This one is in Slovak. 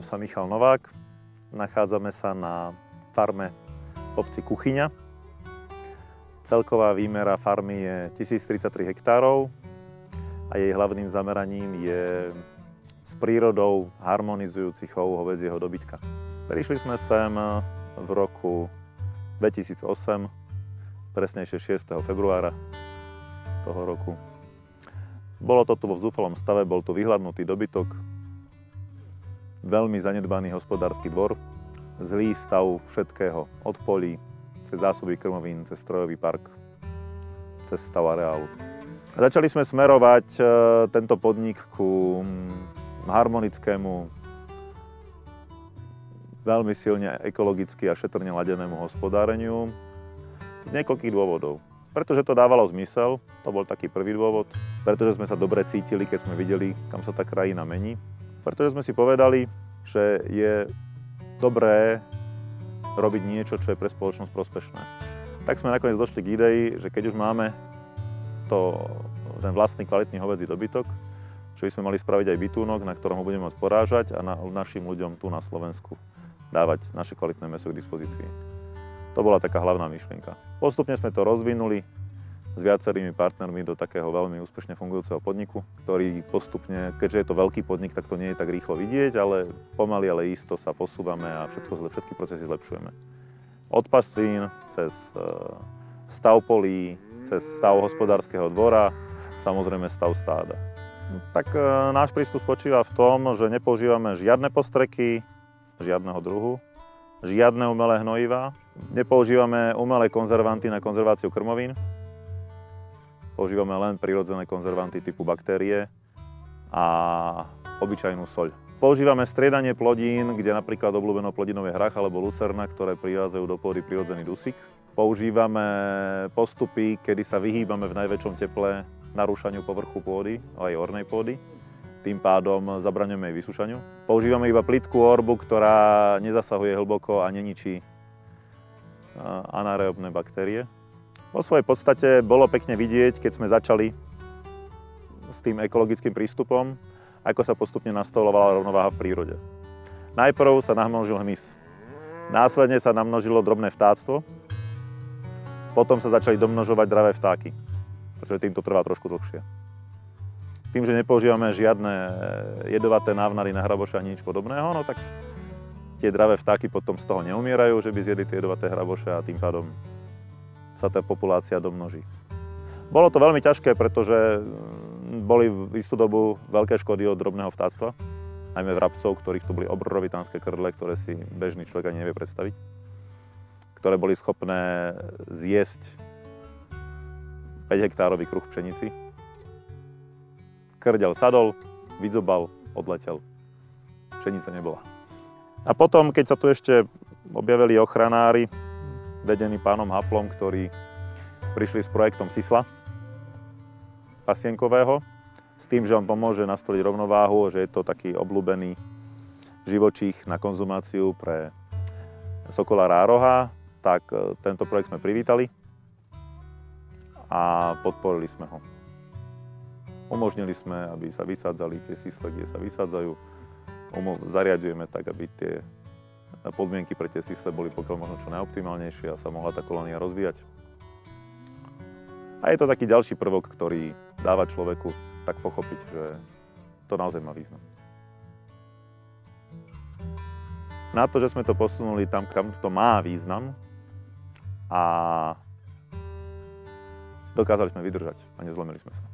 Volám sa Michal Novák. Nachádzame sa na farme v obci Kuchyňa. Celková výmera farmy je 1033 hektárov a jej hlavným zameraním je s prírodou harmonizujúci chov hovädzieho dobytka. Prišli sme sem v roku 2008, presnejšie 6. februára toho roku. Bolo to tu vo zúfalom stave, bol tu vyhladnutý dobytok, veľmi zanedbaný hospodársky dvor, zlý stav všetkého, od polí, cez zásoby krmovín, cez strojový park, cez stav areálu. Začali sme smerovať tento podnik ku harmonickému, veľmi silne ekologicky a šetrne ladenému hospodáreniu z niekoľkých dôvodov. Pretože to dávalo zmysel, to bol taký prvý dôvod, pretože sme sa dobre cítili, keď sme videli, kam sa tá krajina mení, pretože sme si povedali, že je dobré robiť niečo, čo je pre spoločnosť prospešné. Tak sme nakoniec došli k idei, že keď už máme ten vlastný kvalitný hovädzí dobytok, že by sme mali spraviť aj bytúnok, na ktorom ho budeme môcť porážať a našim ľuďom tu na Slovensku dávať naše kvalitné mäso k dispozícii. To bola taká hlavná myšlienka. Postupne sme to rozvinuli s viacerými partnermi do takého veľmi úspešne fungujúceho podniku, ktorý postupne, keďže je to veľký podnik, tak to nie je tak rýchlo vidieť, ale pomaly, ale isto sa posúvame a všetky procesy zlepšujeme. Od pastín, cez stav polí, cez stav hospodárskeho dvora, samozrejme stav stáda. Tak náš prístup spočíva v tom, že nepoužívame žiadne postreky, žiadneho druhu, žiadne umelé hnojivá, nepoužívame umelé konzervanty na konzerváciu krmovín, používame len prírodzené konzervanty typu baktérie a obyčajnú soľ. Používame striedanie plodín, kde napríklad obľúbenou plodinou je hrach alebo lucerna, ktoré privádzajú do pôdy prirodzený dusík. Používame postupy, kedy sa vyhýbame v najväčšom teple narúšaniu povrchu pôdy, aj ornej pôdy. Tým pádom zabraňujeme jej vysušaniu. Používame iba plytkú orbu, ktorá nezasahuje hlboko a neničí anaerobné baktérie. Vo svojej podstate bolo pekne vidieť, keď sme začali s tým ekologickým prístupom, ako sa postupne nastolovala rovnováha v prírode. Najprv sa namnožil hmyz. Následne sa namnožilo drobné vtáctvo. Potom sa začali domnožovať dravé vtáky, pretože tým to trvá trošku dlhšie. Tým, že nepoužívame žiadne jedovaté návnady na hraboše ani nič podobného, no tak tie dravé vtáky potom z toho neumierajú, že by zjedli tie jedovaté hraboše a tým pádom sa tá populácia domnoží. Bolo to veľmi ťažké, pretože boli v istú dobu veľké škody od drobného vtáctva, najmä vrabcov, ktorých tu boli obrovitánske krdle, ktoré si bežný človek ani nevie predstaviť, ktoré boli schopné zjesť 5-hektárový kruh pšenici. Krdeľ sadol, vydzobal, odletel. Pšenica nebola. A potom, keď sa tu ešte objavili ochranári, vedení pánom Haplom, ktorí prišli s projektom Sisla pasienkového, s tým, že on pomôže nastoliť rovnováhu, že je to taký obľúbený živočích na konzumáciu pre sokola rároha, tak tento projekt sme privítali a podporili sme ho. Umožnili sme, aby sa vysádzali tie sisle, kde sa vysádzajú. Zariadujeme tak, aby tie podmienky pre tie sisle boli pokiaľ možno čo najoptimálnejšie a sa mohla tá kolónia rozvíjať. A je to taký ďalší prvok, ktorý dáva človeku tak pochopiť, že to naozaj má význam. Na to, že sme to posunuli tam, kam to má význam a dokázali sme vydržať a nezlomili sme sa.